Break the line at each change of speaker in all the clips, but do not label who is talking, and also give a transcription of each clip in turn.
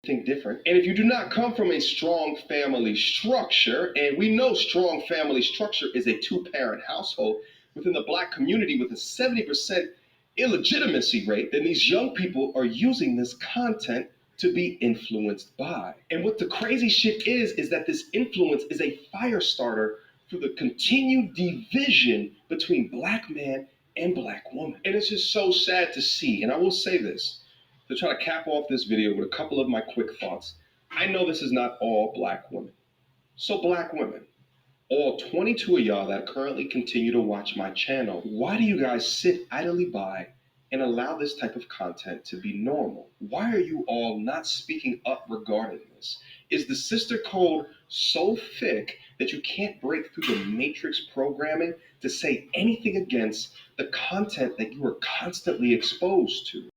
different. And if you do not come from a strong family structure, and we know strong family structure is a two-parent household within the Black community with a 70% illegitimacy rate, then these young people are using this content to be influenced by. And what the crazy shit is that this influence is a fire starter for the continued division between Black man and Black woman. And it's just so sad to see. And I will say this to try to cap off this video with a couple of my quick thoughts. I know this is not all Black women. So Black women, all 22 of y'all that currently continue to watch my channel, why do you guys sit idly by and allow this type of content to be normal? Why are you all not speaking up regarding this? Is the sister code so thick that you can't break through the matrix programming to say anything against the content that you are constantly exposed to?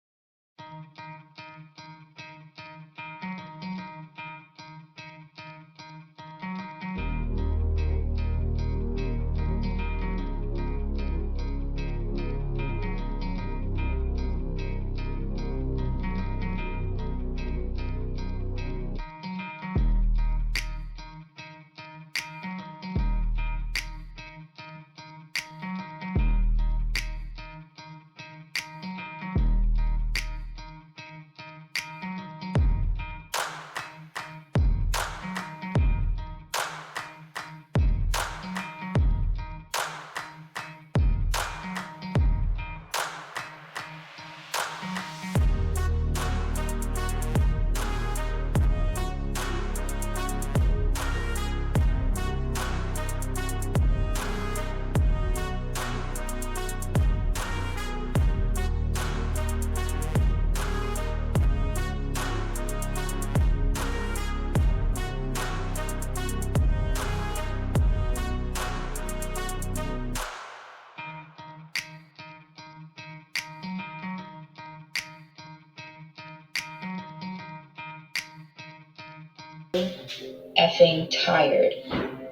Effing tired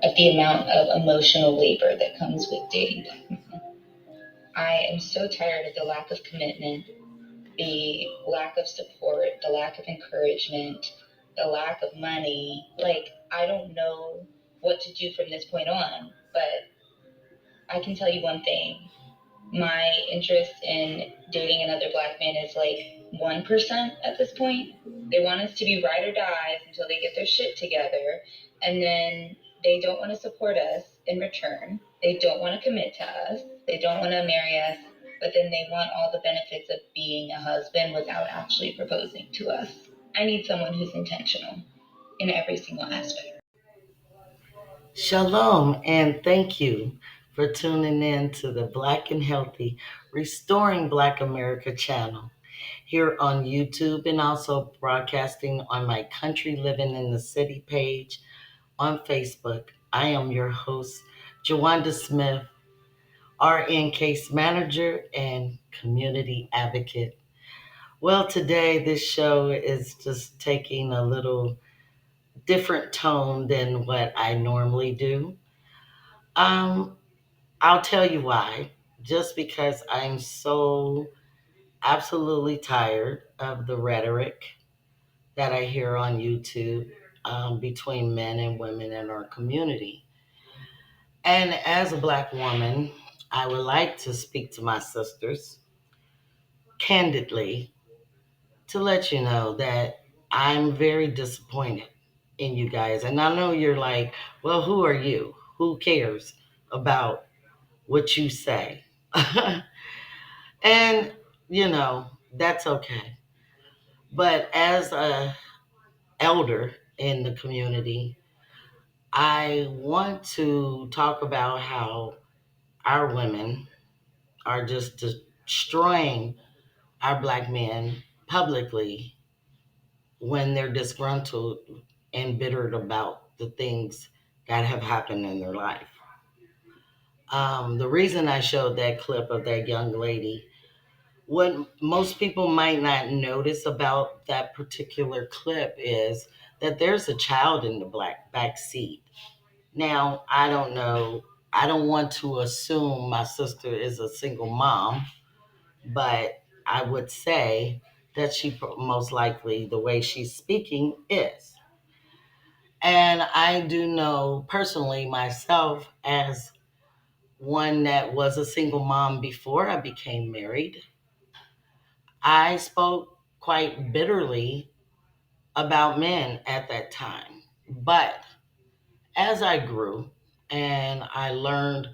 of the amount of emotional labor that comes with dating Black men. I am so tired of the lack of commitment, the lack of support, the lack of encouragement, the lack of money. Like, I don't know what to do from this point on, but I can tell you one thing. My interest in dating another Black man is like 1% at this point. They want us to be ride or dies until they get their shit together, and then they don't want to support us in return. They don't want to commit to us. They don't want to marry us, but then they want all the benefits of being a husband without actually proposing to us. I need someone who's intentional in every single aspect.
Shalom, and thank you for tuning in to the Black and Healthy Restoring Black America channel here on YouTube, and also broadcasting on my Country Living in the City page on Facebook. I am your host, Jawanda Smith, RN Case Manager and Community Advocate. Well, today this show is just taking a little different tone than what I normally do. Um, I'll tell you why. Just because I'm so absolutely tired of the rhetoric that I hear on YouTube between men and women in our community. And as a Black woman, I would like to speak to my sisters candidly to let you know that I'm very disappointed in you guys. And I know you're like, well, who are you? Who cares about what you say? And, that's okay. But as a elder in the community, I want to talk about how our women are just destroying our Black men publicly when they're disgruntled and bittered about the things that have happened in their life. The reason I showed that clip of that young lady, what most people might not notice about that particular clip is that there's a child in the back seat. Now, I don't know. I don't want to assume my sister is a single mom, but I would say that she most likely, the way she's speaking, is. And I do know personally myself, as one that was a single mom before I became married, I spoke quite bitterly about men at that time. But as I grew and I learned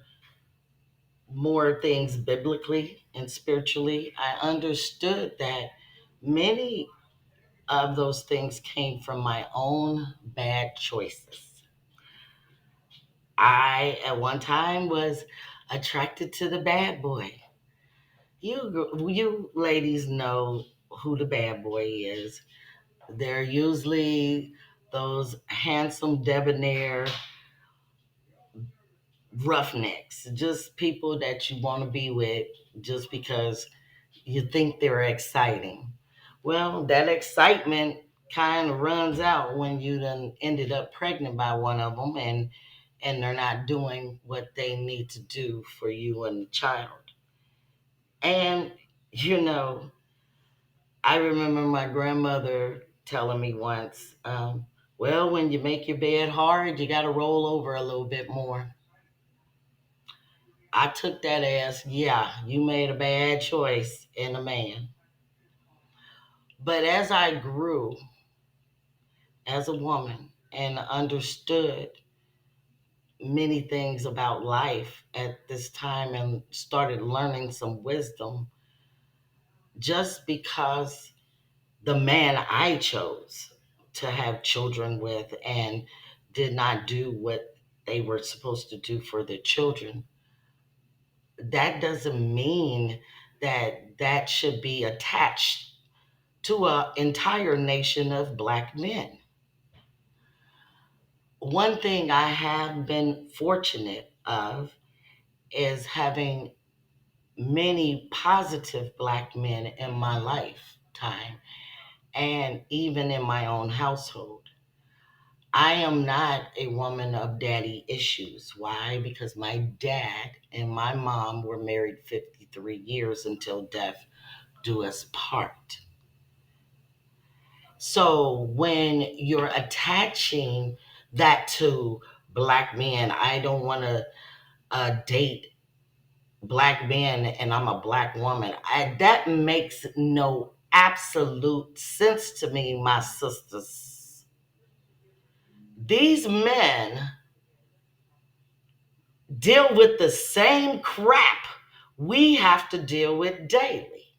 more things biblically and spiritually, I understood that many of those things came from my own bad choices. I, at one time, was attracted to the bad boy. You ladies know who the bad boy is. They're usually those handsome, debonair roughnecks, just people that you want to be with just because you think they're exciting. Well, that excitement kind of runs out when you done ended up pregnant by one of them, and they're not doing what they need to do for you and the child. And you know, I remember my grandmother telling me once, well, when you make your bed hard, you got to roll over a little bit more. I took that as, yeah, you made a bad choice in a man. But as I grew as a woman and understood many things about life at this time and started learning some wisdom, just because the man I chose to have children with and did not do what they were supposed to do for their children, that doesn't mean that that should be attached to an entire nation of Black men. One thing I have been fortunate of is having many positive Black men in my lifetime and even in my own household. I am not a woman of daddy issues. Why? Because my dad and my mom were married 53 years until death do us part. So when you're attaching that to Black men, I don't want to date Black men and I'm a Black woman. That makes no absolute sense to me, my sisters. These men deal with the same crap we have to deal with daily.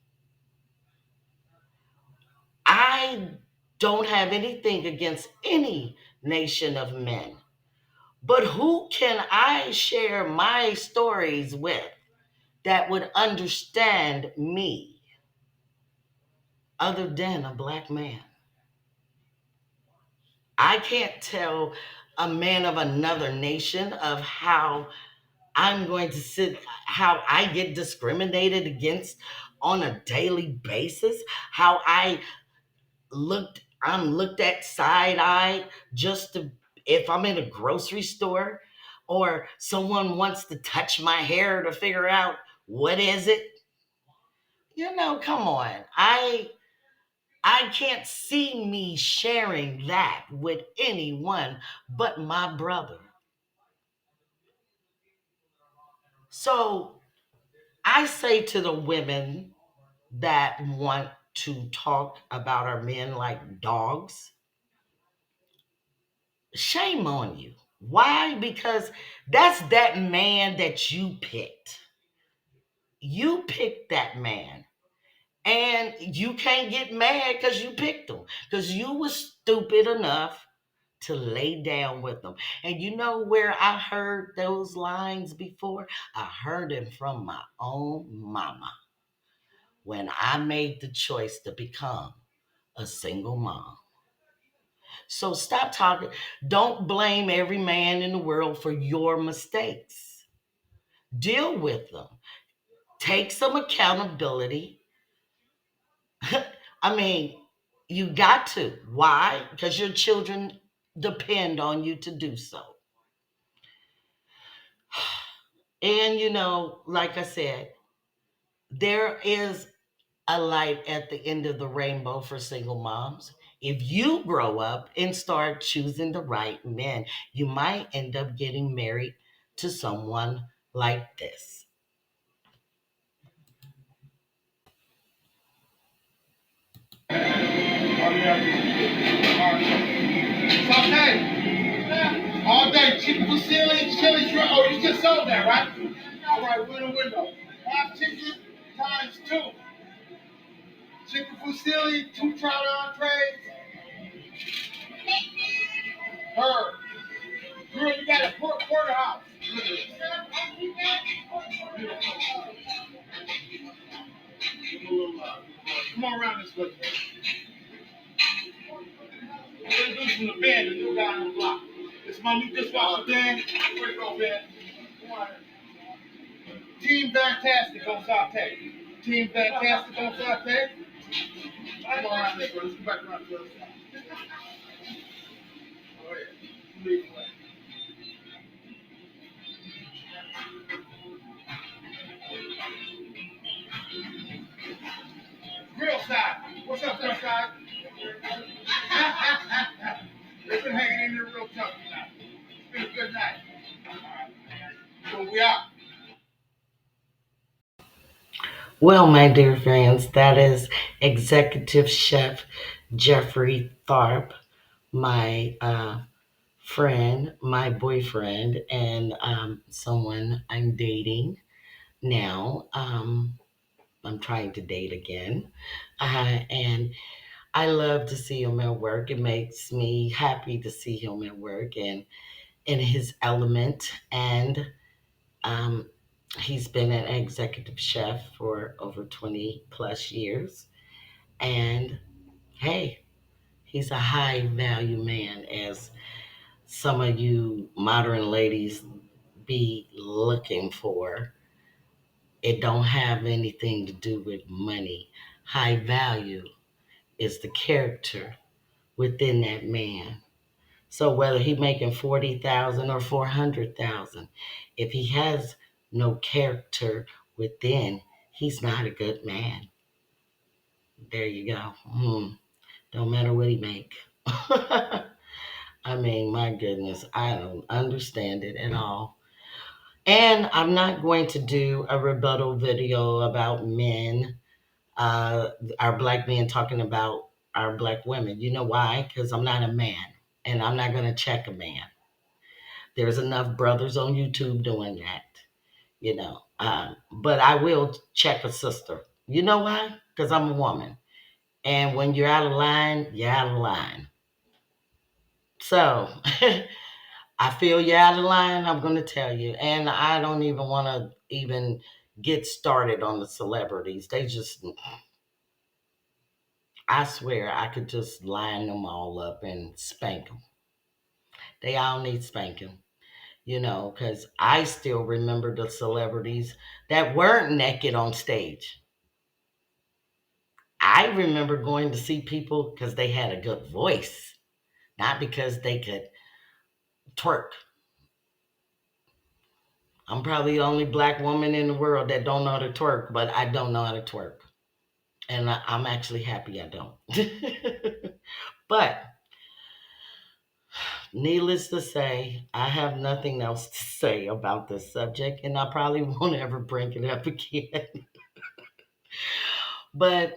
I don't have anything against any nation of men, but who can I share my stories with that would understand me other than a Black man? I can't tell a man of another nation of how I'm going to sit, how I get discriminated against on a daily basis, how I'm looked at side-eyed just to, if I'm in a grocery store or someone wants to touch my hair to figure out what is it. Come on. I can't see me sharing that with anyone but my brother. So I say to the women that want to talk about our men like dogs, shame on you. Why? Because that's that man that you picked. You picked that man. And you can't get mad because you picked him. Because you was stupid enough to lay down with them. And you know where I heard those lines before? I heard them from my own mama when I made the choice to become a single mom. So stop talking. Don't blame every man in the world for your mistakes. Deal with them. Take some accountability. I mean, you got to. Why? Because your children depend on you to do so. And like I said, there is a light at the end of the rainbow for single moms. If you grow up and start choosing the right men, you might end up getting married to someone like this.
Saute. All day. Chicken fusilli, chili shrimp. Oh, you just sold that, right? All right, window. Half chicken times 2. Chicken fusilli, 2 trout entrees. Herb. Girl, you got a porterhouse. Come on around this way. Let's do from the band, the new guy on the block. It's my new dishwasher, Ben. Where you go, Ben? Come on. Team Fantastic on Saute. Team Fantastic on Saute. Come on around this way. Let's go back around to the other side. Go ahead. Lead the way. Grill side. What's up, grill side? They've been hanging in there real tough tonight. It's been a good night. So we out.
Well, my dear friends, that is Executive Chef Jeffrey Tharp, my friend, my boyfriend, and someone I'm dating now. I'm trying to date again. And I love to see him at work. It makes me happy to see him at work and in his element. And um, he's been an executive chef for over 20 plus years. And hey, he's a high value man, as some of you modern ladies be looking for. It don't have anything to do with money. High value is the character within that man. So whether he making 40,000 or 400,000, if he has no character within, he's not a good man. There you go. Don't matter what he make. I mean, my goodness, I don't understand it at all. And I'm not going to do a rebuttal video about men, our black men talking about our black women. You know why? Because I'm not a man, and I'm not going to check a man. There's enough brothers on YouTube doing that, you know. But I will check a sister. You know why? Because I'm a woman. And when you're out of line, you're out of line. So I feel you're out of line, I'm going to tell you. And I don't even want to even get started on the celebrities. They just, I swear I could just line them all up and spank them. They all need spanking, you know, because I still remember the celebrities that weren't naked on stage. I remember going to see people because they had a good voice, not because they could twerk. I'm probably the only black woman in the world that don't know how to twerk, but I don't know how to twerk. And I'm actually happy I don't. But needless to say, I have nothing else to say about this subject, and I probably won't ever bring it up again. But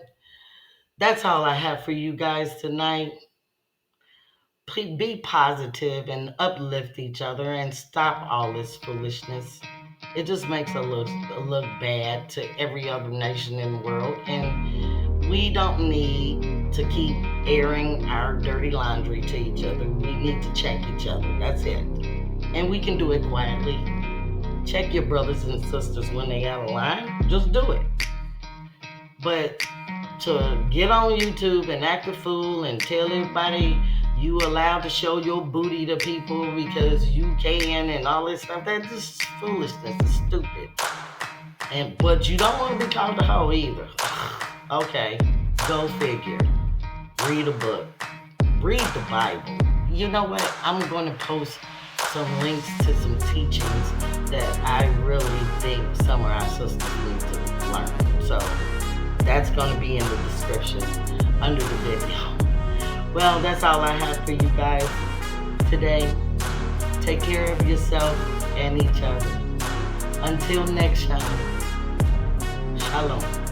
that's all I have for you guys tonight. Please be positive and uplift each other and stop all this foolishness. It just makes it look bad to every other nation in the world. And we don't need to keep airing our dirty laundry to each other. We need to check each other. That's it. And we can do it quietly. Check your brothers and sisters when they out of line. Just do it. But to get on YouTube and act a fool and tell everybody you allowed to show your booty to people because you can and all this stuff, that's just foolishness. It's stupid. But you don't want to be called a hoe either. Okay, go figure. Read a book. Read the Bible. You know what? I'm going to post some links to some teachings that I really think some of our sisters need to learn. So That's going to be in the description under the video. Well, that's all I have for you guys today. Take care of yourself and each other. Until next time, shalom.